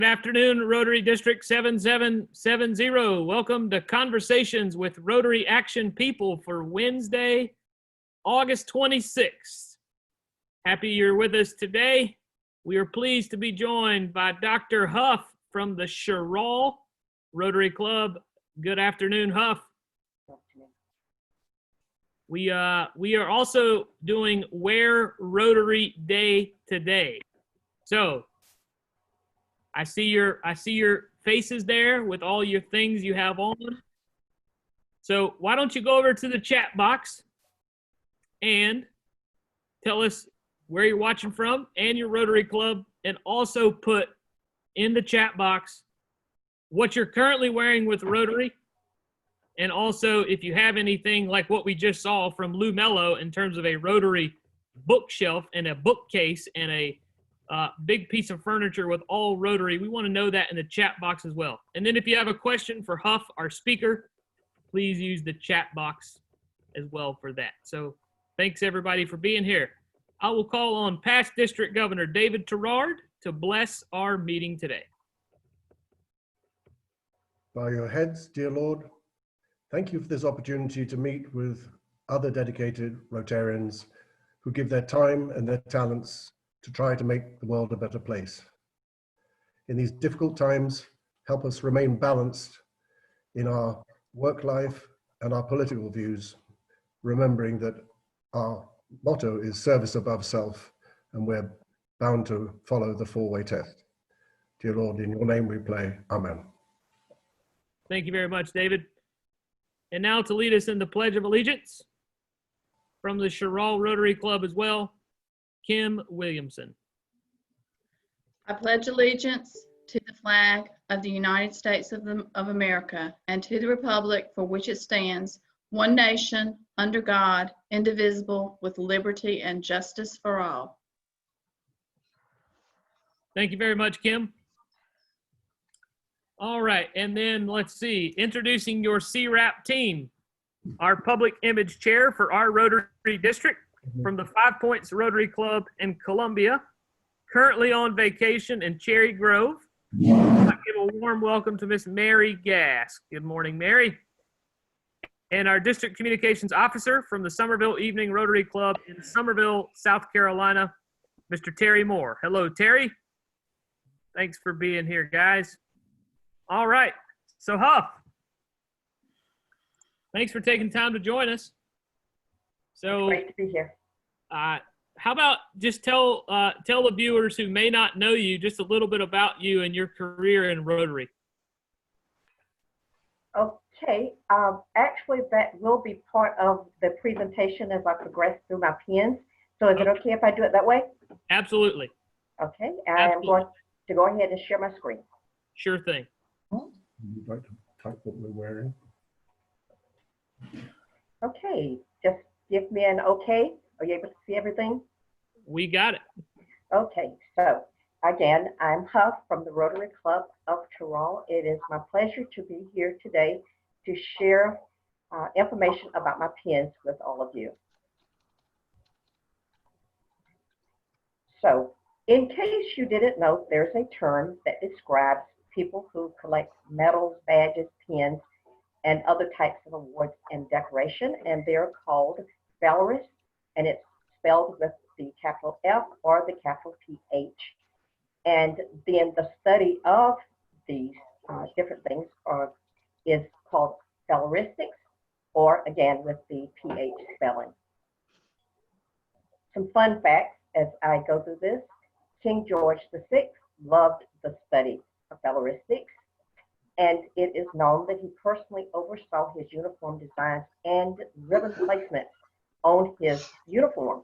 Good afternoon, Rotary District 7770. Welcome to Conversations with Rotary Action People for Wednesday, August 26th. Happy you're with us today. We are pleased to be joined by Dr. Hough from the Chirral Rotary Club. Good afternoon, Hough. We are also doing Wear Rotary Day today. So I see your faces there with all your things you have on. So why don't you go over to the chat box and tell us where you're watching from and your Rotary Club, and also put in the chat box what you're currently wearing with Rotary, and also if you have anything like what we just saw from Lou Mello in terms of a Rotary bookshelf and a bookcase and a big piece of furniture with all Rotary. We want to know that in the chat box as well. And then if you have a question for Hough, our speaker, please use the chat box as well for that. So thanks everybody for being here. I will call on past District Governor David Terrard to bless our meeting today. Bow your heads, dear Lord. Thank you for this opportunity to meet with other dedicated Rotarians who give their time and their talents to try to make the world a better place. In these difficult times, help us remain balanced in our work life and our political views, remembering that our motto is service above self, and we're bound to follow the four-way test. Dear Lord, in your name we pray, amen. Thank you very much, David. And now to lead us in the Pledge of Allegiance from the Chirral Rotary Club as well, Kim Williamson. I pledge allegiance to the flag of the United States of America and to the republic for which it stands, one nation, under God, indivisible, with liberty and justice for all. Thank you very much, Kim. All right, and then let's see, introducing your CWRAP team, our public image chair for our Rotary District, from the 5 Points Rotary Club in Columbia, currently on vacation in Cherry Grove. I give a warm welcome to Miss Mary Gass. Good morning, Mary. And our District Communications Officer from the Somerville Evening Rotary Club in Somerville, South Carolina, Mr. Terry Moore. Hello, Terry. Thanks for being here, guys. All right, so Hough, thanks for taking time to join us. So, great to be here. How about just tell the viewers who may not know you just a little bit about you and your career in Rotary. Okay, actually that will be part of the presentation as I progress through my pins. So is it okay if I do it that way? Absolutely. Okay, I am going to go ahead and share my screen. Sure thing. You'd like to type what we're wearing? Okay, just give me an okay. Are you able to see everything? We got it. Okay, so again, I'm Hough from the Rotary Club of Chirral. It is my pleasure to be here today to share information about my pins with all of you. So, in case you didn't know, there's a term that describes people who collect medals, badges, pins, and other types of awards and decoration, and they're called Fellowships, and it's spelled with the capital F or the capital PH. And then the study of these different things is called Fellowships, or again with the PH spelling. Some fun facts as I go through this. King George VI loved the study of Fellowships, and it is known that he personally oversaw his uniform designs and ribbon placement on his uniform.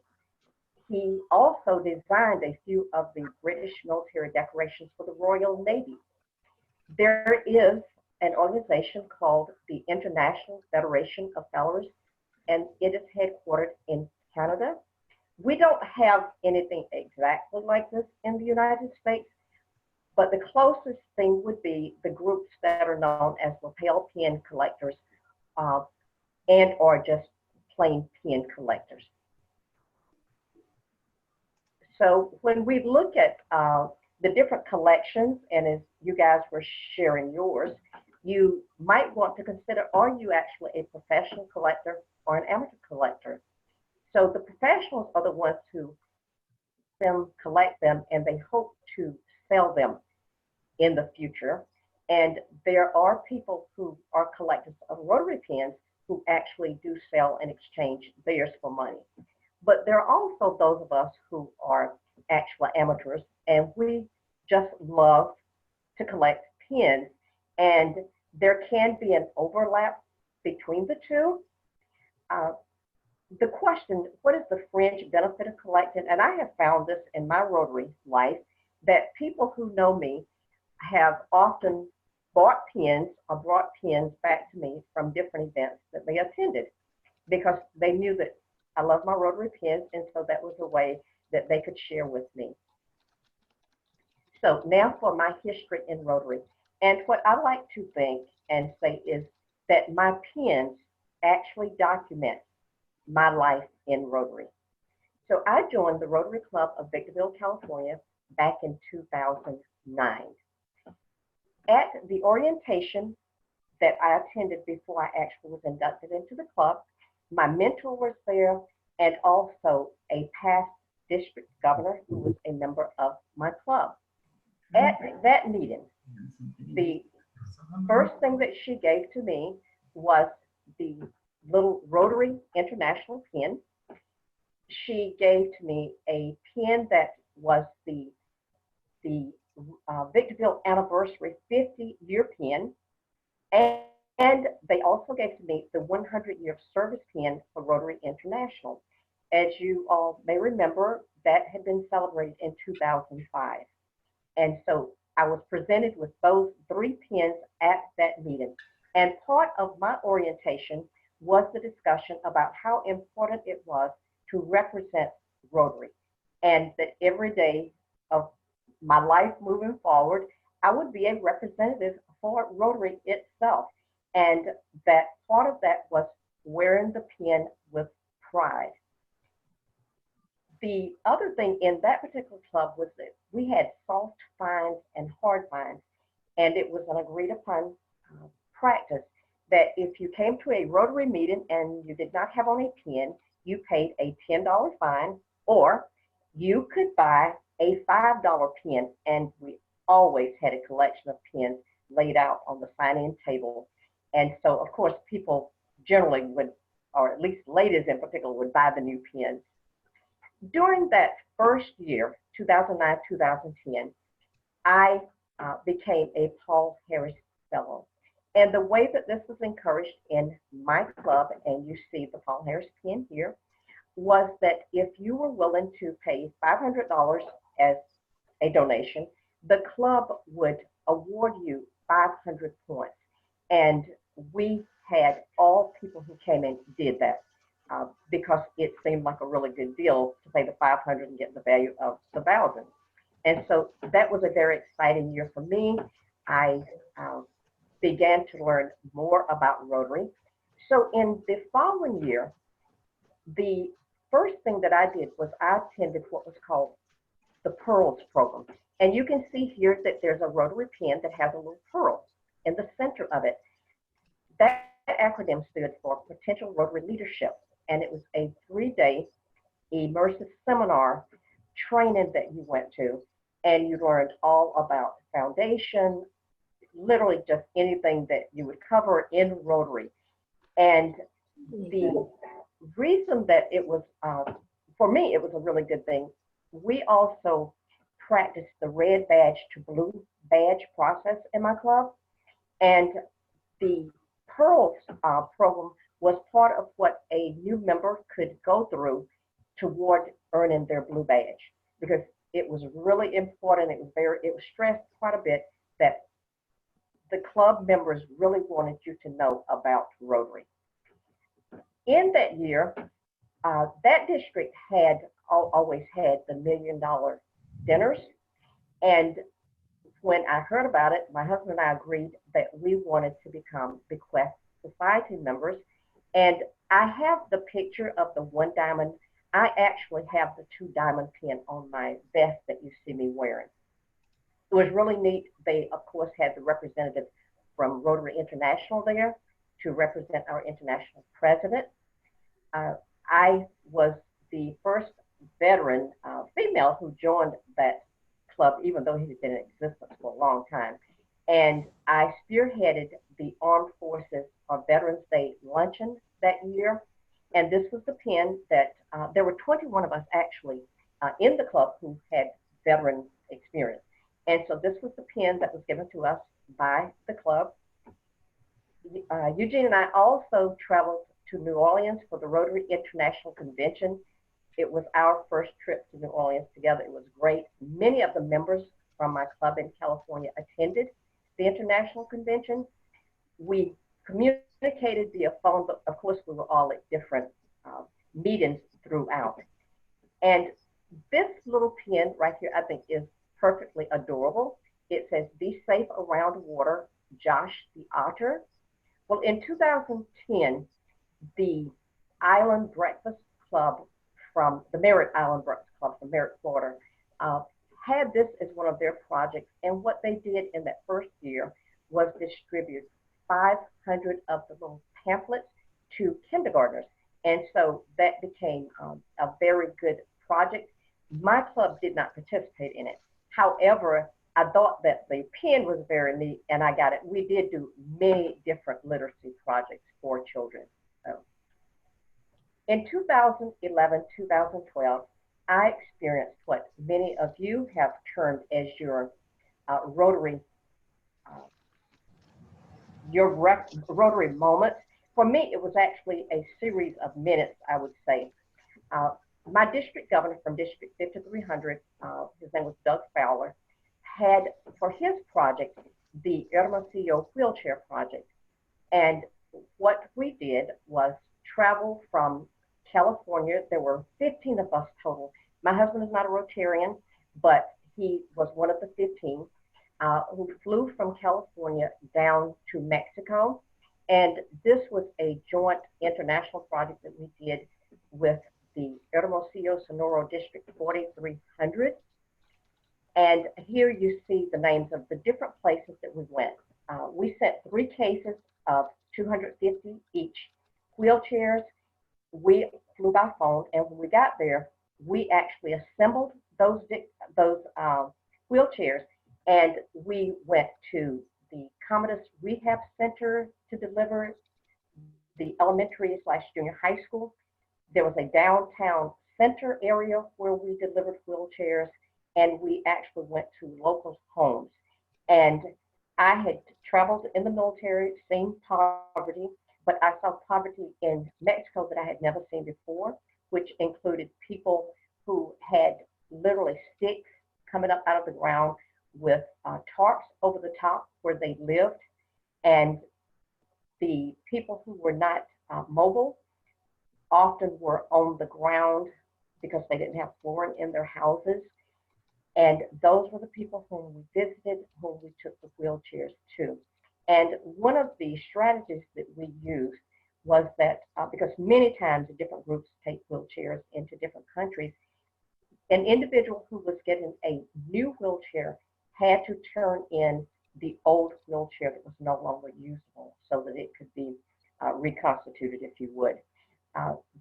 He also designed a few of the British military decorations for the Royal Navy. There is an organization called the International Federation of Fellowships, and it is headquartered in Canada. We don't have anything exactly like this in the United States, but the closest thing would be the groups that are known as lapel pin collectors and or just plain pin collectors. So when we look at the different collections, and as you guys were sharing yours, you might want to consider, are you actually a professional collector or an amateur collector? So the professionals are the ones who collect them, and they hope to sell them in the future. And there are people who are collectors of Rotary pins who actually do sell and exchange theirs for money. But there are also those of us who are actual amateurs, and we just love to collect pins. And there can be an overlap between the two. The question, what is the fringe benefit of collecting? And I have found this in my Rotary life, that people who know me have often bought pins or brought pins back to me from different events that they attended, because they knew that I love my Rotary pins, and so that was a way that they could share with me. So now for my history in Rotary. And what I like to think and say is that my pins actually document my life in Rotary. So I joined the Rotary Club of Victorville, California back in 2009. At the orientation that I attended before I actually was inducted into the club, my mentor was there, and also a past district governor who was a member of my club. At that meeting, the first thing that she gave to me was the little Rotary International pin. She gave to me a pin that was the Victorville Anniversary 50-year pin, and they also gave to me the 100-year service pin for Rotary International. As you all may remember, that had been celebrated in 2005. And so I was presented with those 3 pins at that meeting. And part of my orientation was the discussion about how important it was to represent Rotary, and that every day of my life moving forward, I would be a representative for Rotary itself. And that part of that was wearing the pin with pride. The other thing in that particular club was that we had soft fines and hard fines, and it was an agreed upon practice that if you came to a Rotary meeting and you did not have on a pin, you paid a $10 fine, or you could buy a $5 pin, and we always had a collection of pins laid out on the sign-in table. And so, of course, people generally would, or at least ladies in particular, would buy the new pins. During that first year, 2009-2010, I became a Paul Harris Fellow. And the way that this was encouraged in my club, and you see the Paul Harris pin here, was that if you were willing to pay $500 as a donation, the club would award you 500 points. And we had all people who came in did that because it seemed like a really good deal to pay the 500 and get the value of the 1,000. And so that was a very exciting year for me. I began to learn more about Rotary. So in the following year, the first thing that I did was I attended what was called the Pearls program. And you can see here that there's a Rotary pin that has a little pearl in the center of it. That acronym stood for Potential Rotary Leadership. And it was a 3-day immersive seminar training that you went to. And you learned all about foundation, literally just anything that you would cover in Rotary. And the reason that it was, for me, it was a really good thing. We also practiced the red badge to blue badge process in my club. And the Pearls program was part of what a new member could go through toward earning their blue badge, because it was really important. It was stressed quite a bit that the club members really wanted you to know about Rotary. In that year, that district had always had the $1 million dinners. And when I heard about it, my husband and I agreed that we wanted to become Bequest Society members. And I have the picture of the 1 diamond. I actually have the 2 diamond pin on my vest that you see me wearing. was really neat. They, of course, had the representative from Rotary International there to represent our international president. I was the first veteran female who joined that club, even though he had been in existence for a long time. And I spearheaded the Armed Forces Veterans Day luncheon that year. And this was the pin that there were 21 of us actually in the club who had veteran experience. And so this was the pin that was given to us by the club. Eugene and I also traveled to New Orleans for the Rotary International Convention. It was our first trip to New Orleans together. It was great. Many of the members from my club in California attended the International Convention. We communicated via phone, but of course we were all at different meetings throughout. And this little pin right here, I think, is perfectly adorable. It says, "Be safe around water, Josh the Otter." Well, in 2010, the Island Breakfast Club from the Merritt Island Breakfast Club from Merritt, Florida, had this as one of their projects. And what they did in that first year was distribute 500 of the little pamphlets to kindergartners. And so that became a very good project. My club did not participate in it. However, I thought that the pin was very neat and I got it. We did do many different literacy projects for children. So in 2011, 2012, I experienced what many of you have termed as your Rotary Rotary Moment. For me, it was actually a series of minutes, I would say. My district governor from District 5300, his name was Doug Fowler, had for his project the Hermosillo Wheelchair Project. And what we did was travel from California. There were 15 of us total. My husband is not a Rotarian, but he was one of the 15 who flew from California down to Mexico. And this was a joint international project that we did with the Hermosillo Sonora District 4300. And here you see the names of the different places that we went. We sent 3 cases of 250 each wheelchairs. We flew by phone, and when we got there, we actually assembled those wheelchairs, and we went to the Commodus Rehab Center to deliver the elementary/junior high school. There was a downtown center area where we delivered wheelchairs, and we actually went to local homes. And I had traveled in the military, seen poverty, but I saw poverty in Mexico that I had never seen before, which included people who had literally sticks coming up out of the ground with tarps over the top where they lived. And the people who were not mobile often were on the ground because they didn't have flooring in their houses. And those were the people whom we visited, whom we took the wheelchairs to. And one of the strategies that we used was that because many times the different groups take wheelchairs into different countries, an individual who was getting a new wheelchair had to turn in the old wheelchair that was no longer usable so that it could be reconstituted, if you would.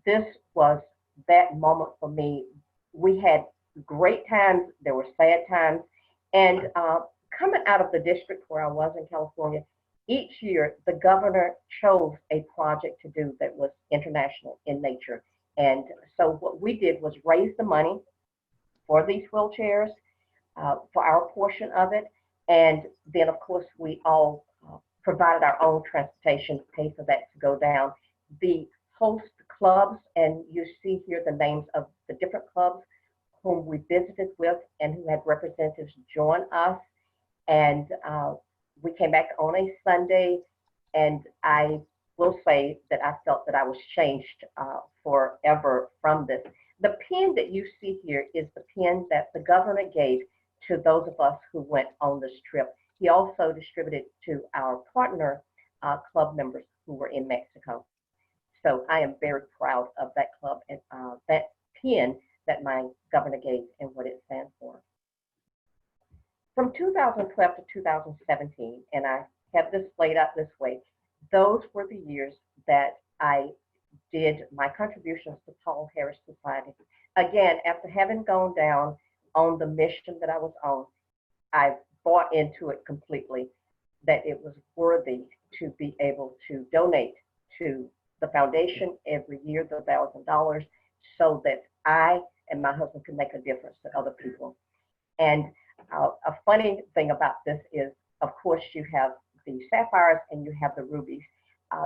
This was that moment for me. We had great times, there were sad times, and coming out of the district where I was in California, each year the governor chose a project to do that was international in nature. And so what we did was raise the money for these wheelchairs, for our portion of it, and then of course we all provided our own transportation, paid for that to go down. The host clubs, and you see here the names of the different clubs whom we visited with and who had representatives join us. And we came back on a Sunday, and I will say that I felt that I was changed forever from this. The pin that you see here is the pin that the governor gave to those of us who went on this trip. He also distributed to our partner club members who were in Mexico. So I am very proud of that club and that pin that my governor gave and what it stands for. From 2012 to 2017, and I have this laid out this way, those were the years that I did my contributions to Hough-Everage Society. Again, after having gone down on the mission that I was on, I bought into it completely, that it was worthy to be able to donate to the foundation every year, the $1,000, so that I and my husband could make a difference to other people. And a funny thing about this is, of course, you have the sapphires and you have the rubies.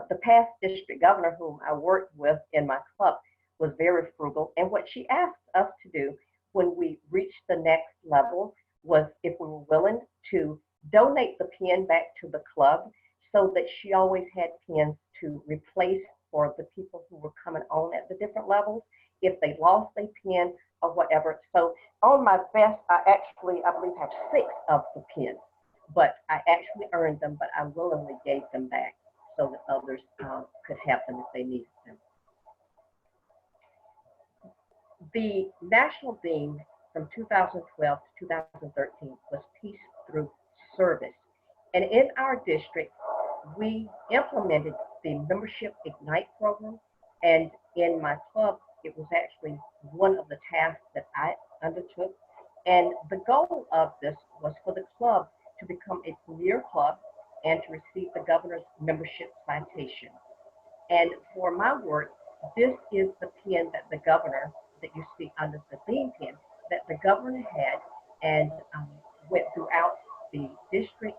The past district governor, whom I worked with in my club, was very frugal. And what she asked us to do when we reached the next level was if we were willing to donate the pin back to the club, so that she always had pins to replace for the people who were coming on at the different levels, if they lost a pin or whatever. So on my vest, I believe, have 6 of the pins, but I actually earned them, but I willingly gave them back so that others could have them if they needed them. The national theme from 2012 to 2013 was Peace Through Service. And in our district, we implemented the Membership Ignite program. And in my club, it was actually one of the tasks that I undertook. And the goal of this was for the club to become a premier club and to receive the governor's membership citation. And for my work, this is the pin that the governor, that you see under the theme pin, that the governor had, and went throughout the district,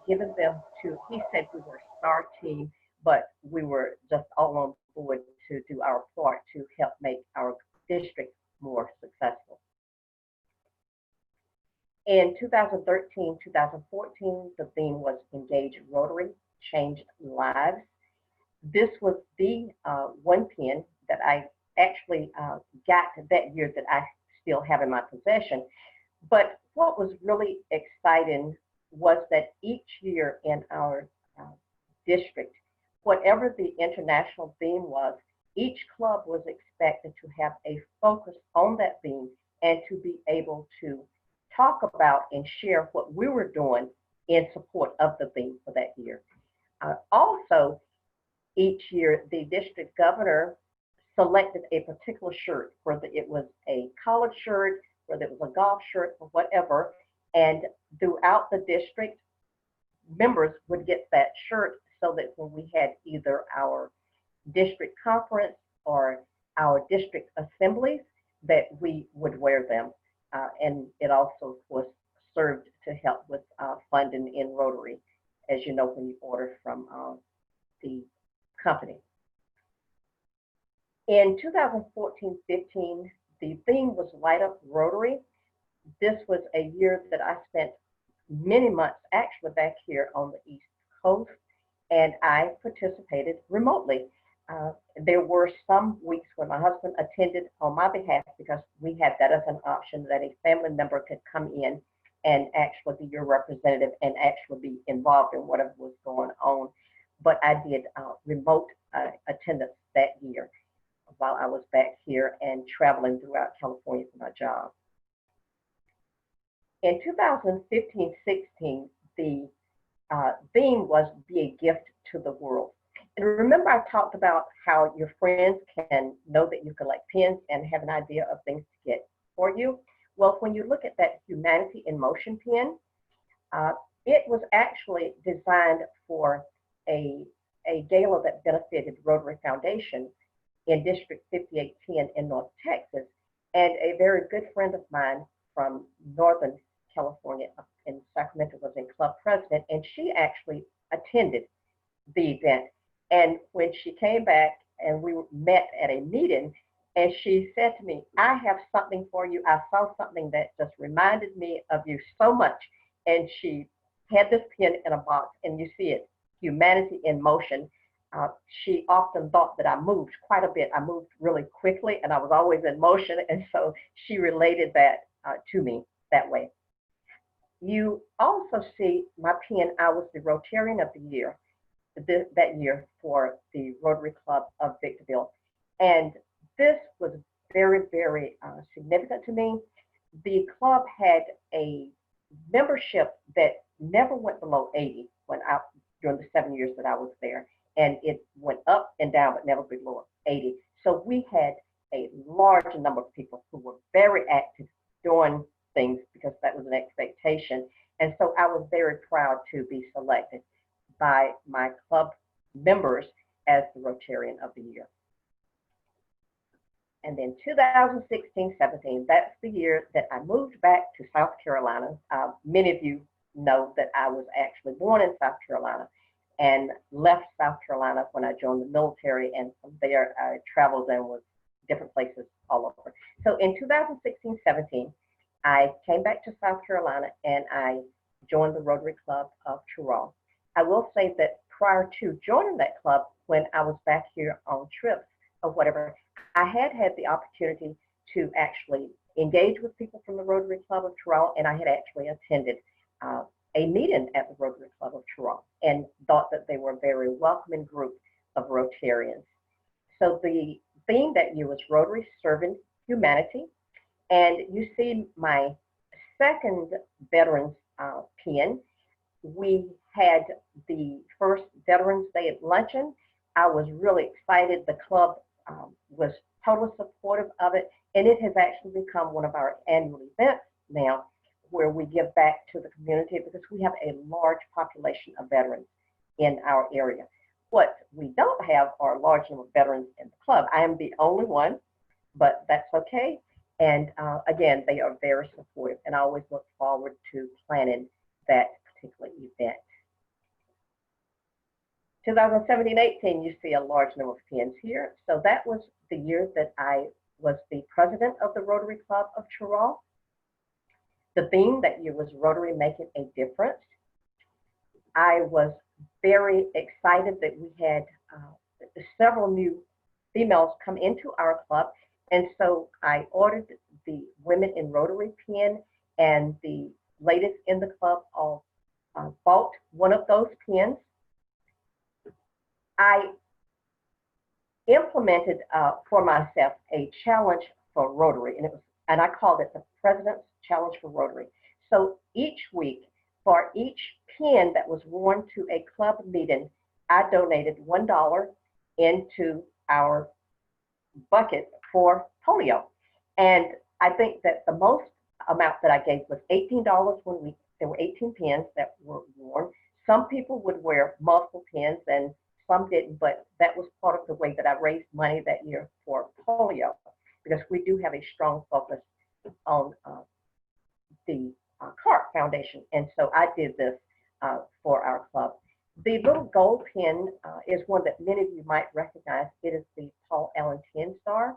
giving them to, he said we were a star team, but we were just all on board to do our part to help make our district more successful. In 2013, 2014, the theme was Engage Rotary, Changed Lives. This was the one pin that I actually got that year that I still have in my possession. But what was really exciting was that each year in our district, whatever the international theme was, each club was expected to have a focus on that theme and to be able to talk about and share what we were doing in support of the theme for that year. Also, each year, the district governor selected a particular shirt, whether it was a collared shirt, whether it was a golf shirt, or whatever, and throughout the district, members would get that shirt so that when we had either our district conference or our district assemblies, that we would wear them. And it also, of course, served to help with funding in Rotary, as you know, when you order from the company. In 2014-15, the theme was Light Up Rotary. This was a year that I spent many months actually back here on the East Coast, and I participated remotely. There were some weeks when my husband attended on my behalf, because we had that as an option, that a family member could come in and actually be your representative and actually be involved in whatever was going on. But I did remote attendance that year while I was back here and traveling throughout California for my job. In 2015-16, the theme was Be a Gift to the World. And remember, I talked about how your friends can know that you collect pins and have an idea of things to get for you. Well, when you look at that Humanity in Motion pin, it was actually designed for a gala that benefited Rotary Foundation in District 5810 in North Texas. And a very good friend of mine from Northern California in Sacramento was in club president, and she actually attended the event. And when she came back and we met at a meeting, and she said to me, I have something for you. I saw something that just reminded me of you so much. And she had this pin in a box, and you see it, Humanity in Motion. She often thought that I moved quite a bit. I moved really quickly, and I was always in motion. And so she related that to me that way. You also see my pin. I was the Rotarian of the Year that year for the Rotary Club of Victorville. And this was very, very significant to me. The club had a membership that never went below 80 during the 7 years that I was there. And it went up and down, but never below 80. So we had a large number of people who were very active doing things because that was an expectation. And so I was very proud to be selected by my club members as the Rotarian of the Year. And then 2016-17, that's the year that I moved back to South Carolina. Many of you know that I was actually born in South Carolina and left South Carolina when I joined the military, and from there I traveled and was different places all over. So in 2016-17, I came back to South Carolina and I joined the Rotary Club of Truro. I will say that prior to joining that club, when I was back here on trips or whatever, I had the opportunity to actually engage with people from the Rotary Club of Truro, and I had actually attended a meeting at the Rotary Club of Truro and thought that they were a very welcoming group of Rotarians. So the theme that year was Rotary Serving Humanity, and you see my second Veterans pin. We had the first Veterans Day at luncheon. I was really excited. The club was totally supportive of it, and it has actually become one of our annual events now, where we give back to the community because we have a large population of veterans in our area. What we don't have are a large number of veterans in the club. I am the only one, but that's okay. And again, they are very supportive, and I always look forward to planning that particular event. 2017-18, you see a large number of pins here. So that was the year that I was the president of the Rotary Club of Truro. The theme that year was Rotary Making a Difference. I was very excited that we had several new females come into our club. And so I ordered the Women in Rotary pin, and the ladies in the club all bought one of those pins. I implemented for myself a challenge for Rotary, and I called it the President's Challenge for Rotary. So each week, for each pin that was worn to a club meeting, I donated $1 into our bucket for polio. And I think that the most amount that I gave was $18 when there were 18 pins that were worn. Some people would wear multiple pins and some didn't, but that was part of the way that I raised money that year for polio, because we do have a strong focus on the CARP Foundation. And so I did this for our club. The little gold pin is one that many of you might recognize. It is the Paul Allen 10-star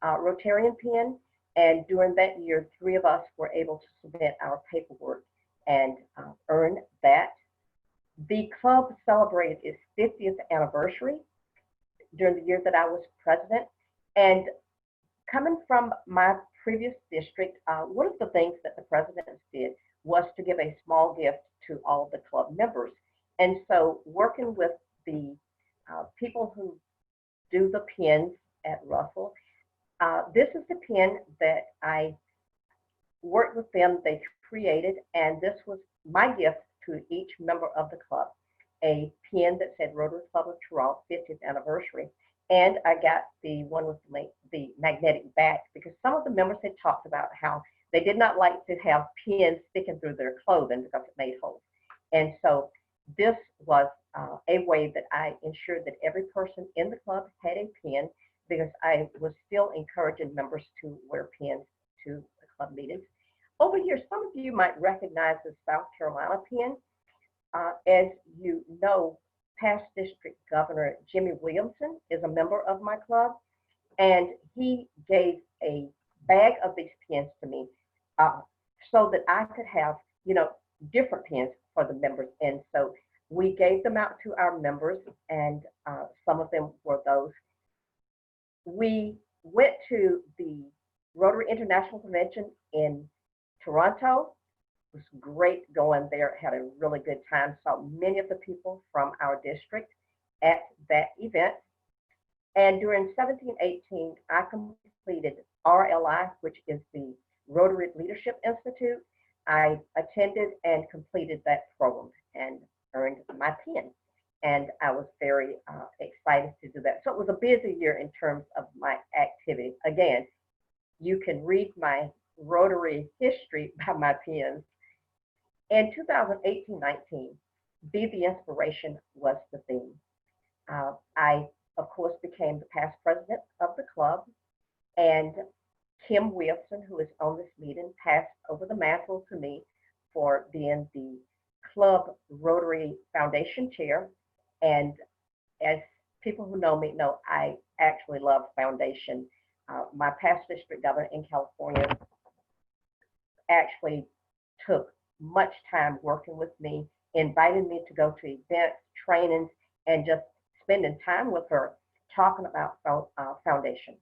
Rotarian pin. And during that year, 3 of us were able to submit our paperwork and earn that. The club celebrated its 50th anniversary during the year that I was president. And coming from my previous district, one of the things that the presidents did was to give a small gift to all the club members. And so working with the people who do the pins at Russell, this is the pin that I worked with them, they created, and this was my gift to each member of the club, a pin that said Rotary Club of Truro 50th anniversary. And I got the one with the magnetic back, because some of the members had talked about how they did not like to have pins sticking through their clothing because it made holes. And so this was a way that I ensured that every person in the club had a pin, because I was still encouraging members to wear pins to the club meetings. Over here, some of you might recognize the South Carolina pin. As you know, past district governor Jimmy Williamson is a member of my club, and he gave a bag of these pins to me so that I could have, different pins for the members. And so we gave them out to our members, and some of them were those. We went to the Rotary International Convention in Toronto. It was great going there, had a really good time, saw many of the people from our district at that event. And during 17-18, I completed RLI, which is the Rotary Leadership Institute. I attended and completed that program and earned my pin. And I was very excited to do that. So it was a busy year in terms of my activity. Again, you can read my Rotary history by my pins. In 2018-19, Be the Inspiration was the theme. I, of course, became the past president of the club, and Kim Wilson, who is on this meeting, passed over the mantle to me for being the club Rotary Foundation chair. And as people who know me know, I actually love foundation. My past district governor in California actually took much time working with me, invited me to go to events, trainings, and just spending time with her talking about foundation.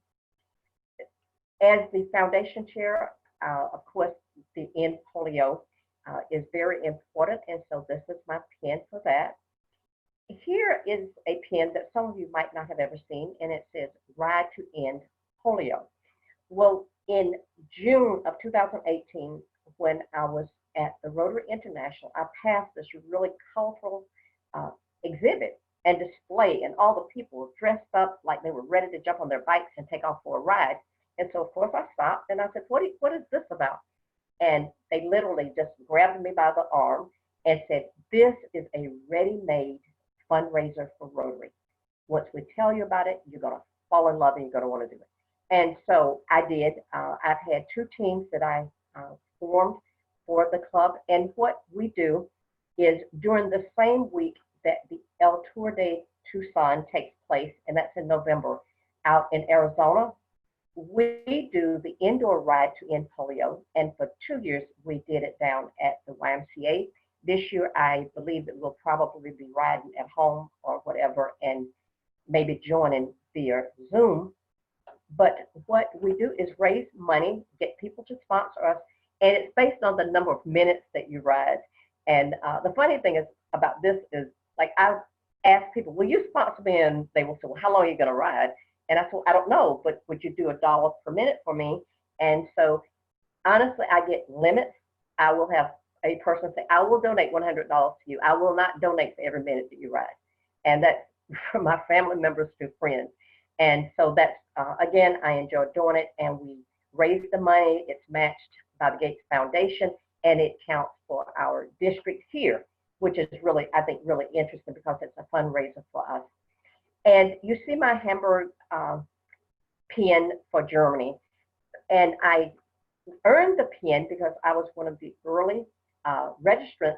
As the foundation chair, of course, the end polio is very important, and so this is my pin for that. Here is a pin that some of you might not have ever seen, and it says Ride to End Polio. Well, in June of 2018, when I was at the Rotary International, I passed this really colorful exhibit and display, and all the people dressed up like they were ready to jump on their bikes and take off for a ride. And so, of course, I stopped and I said, what is this about? And they literally just grabbed me by the arm and said, this is a ready-made fundraiser for Rotary. Once we tell you about it, you're going to fall in love and you're going to want to do it. And so I did. I've had 2 teams that I formed for the club. And what we do is during the same week that the El Tour de Tucson takes place, and that's in November, out in Arizona, we do the indoor Ride to End Polio. And for 2 years, we did it down at the YMCA. This year, I believe that we'll probably be riding at home or whatever, and maybe joining via Zoom. But what we do is raise money, get people to sponsor us, and it's based on the number of minutes that you ride. And the funny thing is about this is, like, I've asked people, will you sponsor me? And they will say, well, how long are you going to ride? And I said, well, I don't know, but would you do $1 per minute for me? And so, honestly, I get limits. I will have a person say, I will donate $100 to you. I will not donate for every minute that you ride. And that's from my family members to friends. And so that's, again, I enjoy doing it. And we raise the money. It's matched by the Gates Foundation, and it counts for our district here, which is really, I think, really interesting because it's a fundraiser for us. And you see my Hamburg pin for Germany. And I earned the pin because I was one of the early registrants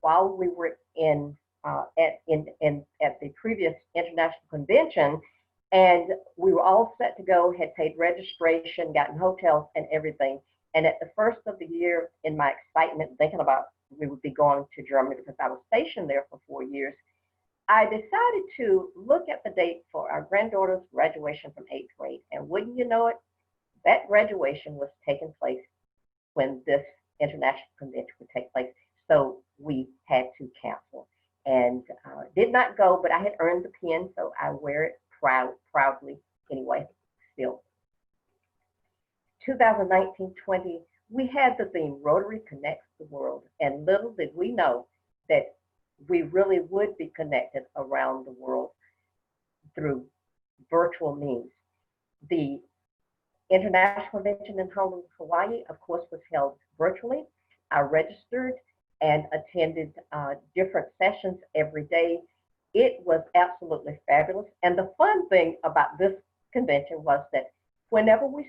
while we were at the previous international convention. And we were all set to go, had paid registration, gotten hotels and everything. And at the first of the year, in my excitement, thinking about we would be going to Germany because I was stationed there for 4 years, I decided to look at the date for our granddaughter's graduation from 8th grade. And wouldn't you know it, that graduation was taking place when this international convention would take place. So we had to cancel and did not go, but I had earned the pin, so I wear it proudly anyway, still. 2019-20, we had the theme Rotary Connects the World, and little did we know that we really would be connected around the world through virtual means. The International Convention in Honolulu, Hawaii, of course, was held virtually. I registered and attended different sessions every day. It was absolutely fabulous. And the fun thing about this convention was that whenever we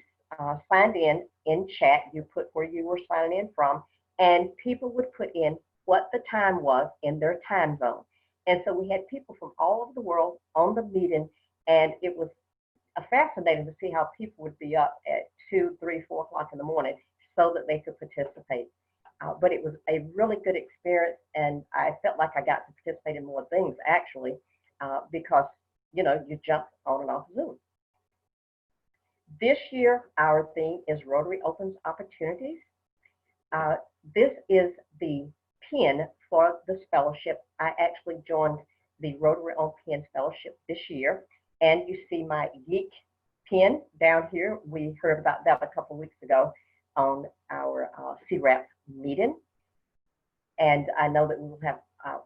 signed in chat, you put where you were signing in from, and people would put in what the time was in their time zone. And so we had people from all over the world on the meeting, and it was fascinating to see how people would be up at 2, 3, 4 o'clock in the morning so that they could participate. But it was a really good experience, and I felt like I got to participate in more things, actually, because, you know, you jump on and off Zoom. This year, our theme is Rotary Opens Opportunities. This is the pin for this fellowship. I actually joined the Rotary on Pins Fellowship this year, and you see my geek pin down here. We heard about that a couple of weeks ago on our CWRAP meeting. And I know that we will have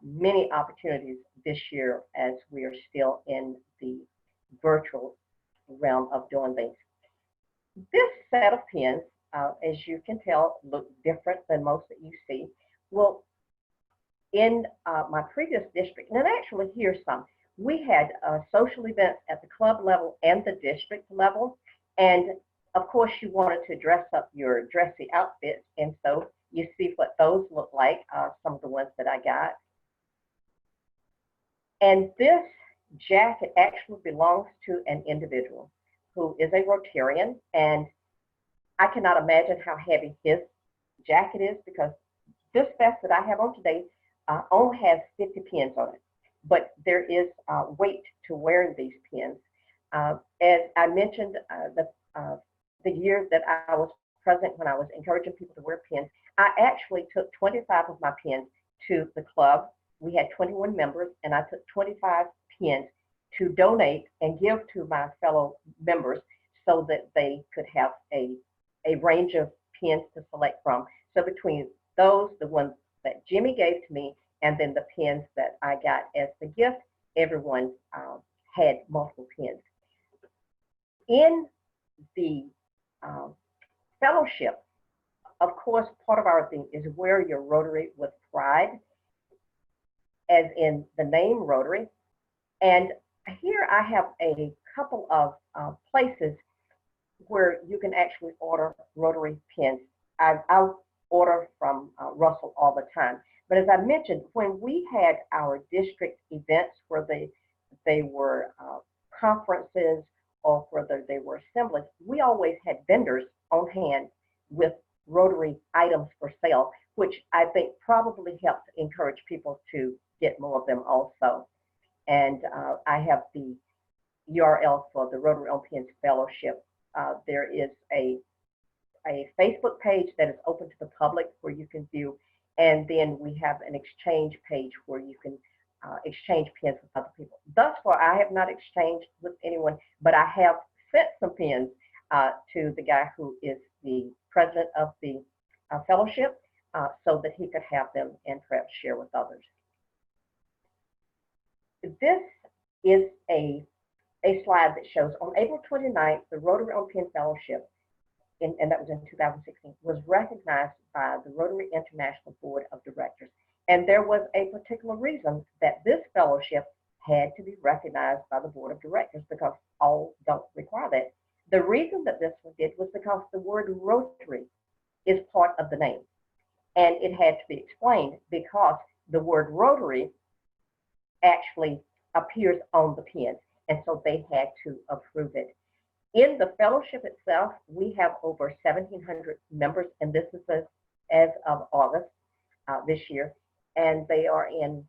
many opportunities this year as we are still in the virtual realm of doing things. This set of pins, as you can tell, look different than most that you see. Well, in my previous district, and actually here's some, we had social events at the club level and the district level. And of course, you wanted to dress up your dressy outfits. And so you see what those look like, some of the ones that I got. And this jacket actually belongs to an individual who is a Rotarian. And I cannot imagine how heavy his jacket is, because this vest that I have on today only has 50 pins on it. But there is weight to wearing these pins. As I mentioned, the year that I was present when I was encouraging people to wear pins, I actually took 25 of my pins to the club. We had 21 members, and I took 25 pins to donate and give to my fellow members so that they could have a range of pins to select from. So between those, the ones that Jimmy gave to me, and then the pins that I got as the gift, everyone had multiple pins. In the fellowship, of course, part of our thing is wear your Rotary with pride, as in the name Rotary. And here I have a couple of places where you can actually order Rotary pins. I order from Russell all the time. But as I mentioned, when we had our district events, where they were conferences or whether they were assemblies, we always had vendors on hand with Rotary items for sale, which I think probably helped encourage people to get more of them also. And I have the URL for the Rotary on Pins Fellowship. There is a Facebook page that is open to the public where you can view, and then we have an exchange page where you can exchange pins with other people. Thus far, I have not exchanged with anyone, but I have sent some pins to the guy who is the president of the fellowship so that he could have them and perhaps share with others. This is a slide that shows on April 29th, the Rotary on Pin Fellowship, and that was in 2016, was recognized by the Rotary International Board of Directors. And there was a particular reason that this fellowship had to be recognized by the Board of Directors, because all don't require that. The reason that this one did was because the word Rotary is part of the name. And it had to be explained because the word Rotary actually appears on the pin. And so they had to approve it. In the fellowship itself, we have over 1,700 members, and this is as of August this year, and they are in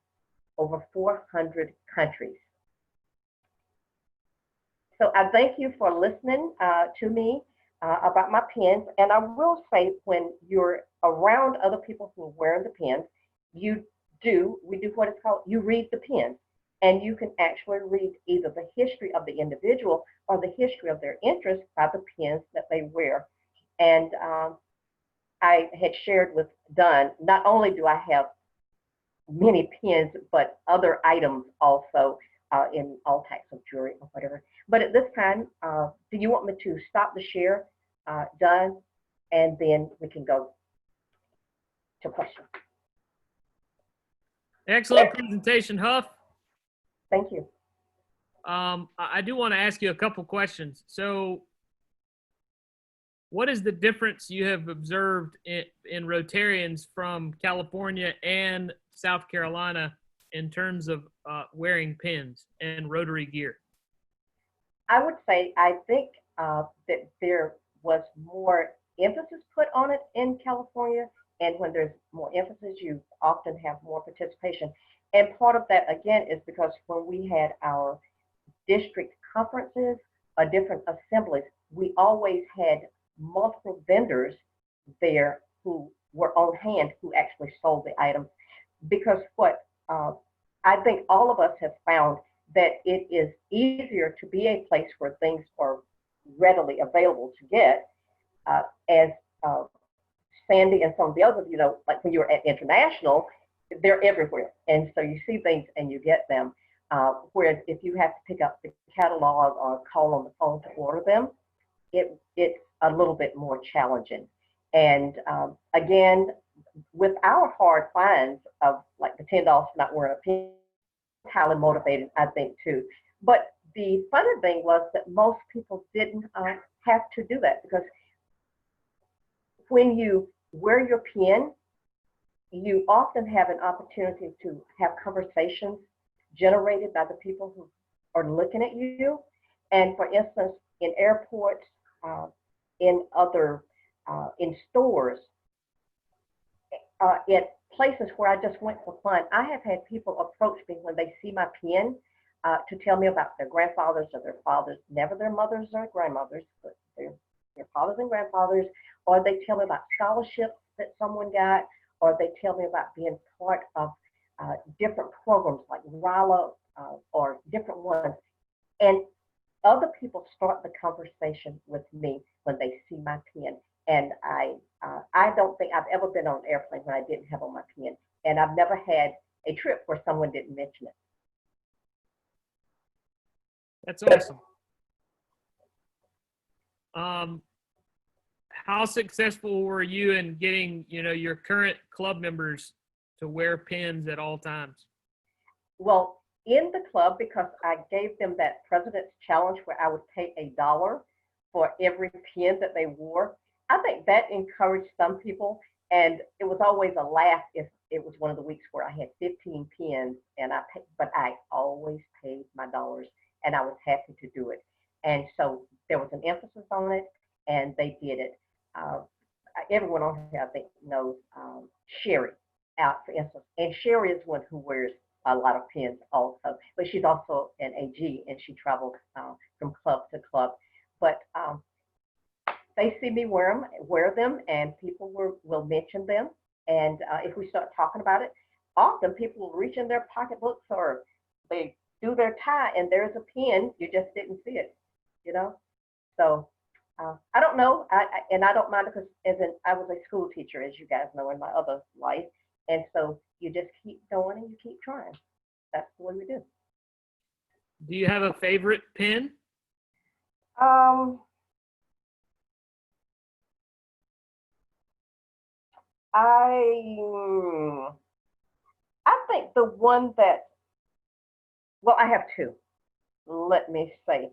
over 400 countries. So I thank you for listening to me about my pins. And I will say, when you're around other people who are wearing the pins, we do what is called, you read the pins. And you can actually read either the history of the individual or the history of their interest by the pins that they wear. And I had shared with Don, not only do I have many pins, but other items also in all types of jewelry or whatever. But at this time, do you want me to stop the share, Don, and then we can go to questions? Excellent presentation, Huff. Thank you. I do want to ask you a couple questions. So what is the difference you have observed in Rotarians from California and South Carolina in terms of wearing pins and Rotary gear? I would say, I think that there was more emphasis put on it in California, and when there's more emphasis, you often have more participation. And part of that, again, is because when we had our district conferences or different assemblies, we always had multiple vendors there who were on hand who actually sold the items. Because what I think all of us have found, that it is easier to be a place where things are readily available to get, as Sandy and some of the others, you know, like when you were at International, they're everywhere. And so you see things and you get them. Whereas if you have to pick up the catalog or call on the phone to order them, it's a little bit more challenging. And again, with our hard fines of like the $10 for not wearing a pin, highly motivated, I think, too. But the funny thing was that most people didn't have to do that, because when you wear your pin, you often have an opportunity to have conversations generated by the people who are looking at you. And for instance, in airports, in other, in stores, at places where I just went for fun, I have had people approach me when they see my pin to tell me about their grandfathers or their fathers, never their mothers or grandmothers, but their fathers and grandfathers, or they tell me about scholarships that someone got, or they tell me about being part of different programs like RALA or different ones. And other people start the conversation with me when they see my pin. And I don't think I've ever been on an airplane when I didn't have on my pin. And I've never had a trip where someone didn't mention it. That's awesome. How successful were you in getting, you know, your current club members to wear pins at all times? Well, in the club, because I gave them that President's Challenge where I would pay $1 for every pin that they wore, I think that encouraged some people. And it was always a laugh if it was one of the weeks where I had 15 pins, and but I always paid my dollars, and I was happy to do it. And so there was an emphasis on it, and they did it. Everyone on here, I think, knows Sherry out, for instance. And Sherry is one who wears a lot of pins also, but she's also an AG, and she travels from club to club. But they see me wear them, and people will mention them. And if we start talking about it, often people will reach in their pocketbooks, or they do their tie, and there's a pin, you just didn't see it, you know? So I don't know, and I don't mind, because I was a school teacher, as you guys know, in my other life. And so you just keep going and you keep trying. That's the way we do. Do you have a favorite pin? I think the one that, well, I have two. Let me say,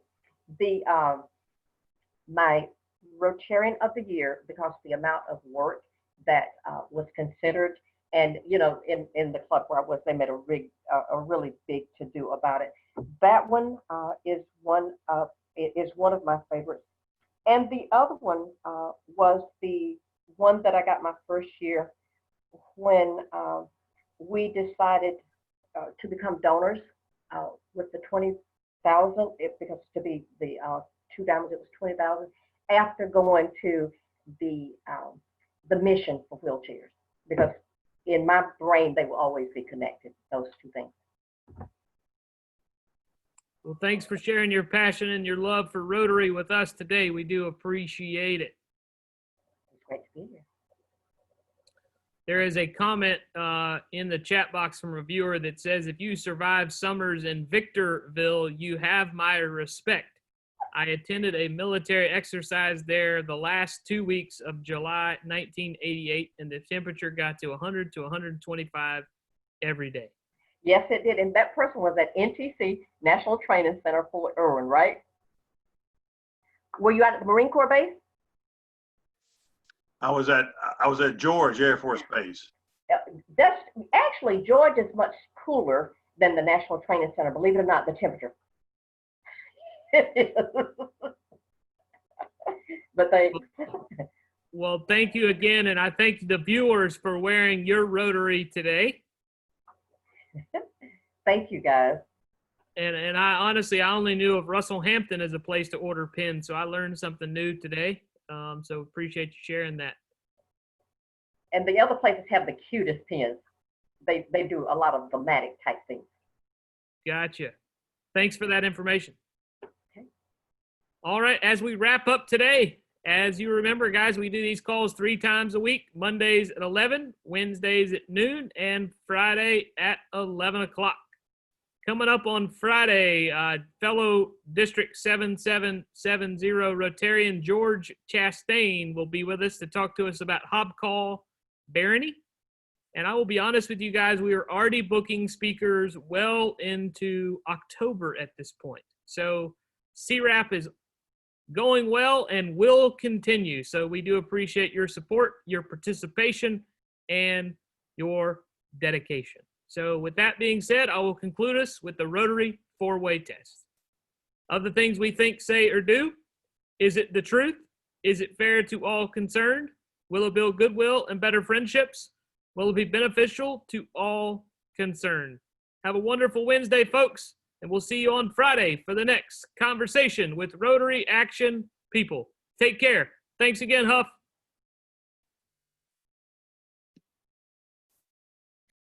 my Rotarian of the Year, because the amount of work that was considered, and you know, in the club where I was, they made a really big to do about it. That one is one of my favorites, and the other one was the one that I got my first year when we decided to become donors with the 20,000. Because to be the 2 diamonds, it was 20,000. After going to the mission for wheelchairs, because in my brain they will always be connected, those two things. Well, thanks for sharing your passion and your love for Rotary with us today. We do appreciate it. It's great to be here. There is a comment in the chat box from a viewer that says, if you survive summers in Victorville, you have my respect. I attended a military exercise there the last 2 weeks of July 1988, and the temperature got to 100 to 125 every day. Yes, it did. And that person was at NTC, National Training Center, Fort Irwin, right? Were you at the Marine Corps base? I was at George Air Force Base. That's actually, George is much cooler than the National Training Center. Believe it or not, the temperature. But well, thank you again, and I thank the viewers for wearing your Rotary today. Thank you, guys. And I honestly, I only knew of Russell Hampton as a place to order pins, so I learned something new today. So appreciate you sharing that. And the other places have the cutest pins. They do a lot of thematic type things. Gotcha. Thanks for that information. Okay. All right, as we wrap up today, As you remember, guys, we do these calls 3 times a week, Mondays at 11, Wednesdays at noon, and Friday at 11 o'clock. Coming up on Friday, fellow District 7770 Rotarian George Chastain will be with us to talk to us about Hobcall Barony. And I will be honest with you guys, we are already booking speakers well into October at this point. So CWRAP is going well and will continue. So we do appreciate your support, your participation, and your dedication. So with that being said, I will conclude us with the Rotary 4-way test. Of the things we think, say, or do, is it the truth? Is it fair to all concerned? Will it build goodwill and better friendships? Will it be beneficial to all concerned? Have a wonderful Wednesday, folks, and we'll see you on Friday for the next conversation with Rotary Action People. Take care. Thanks again, Huff.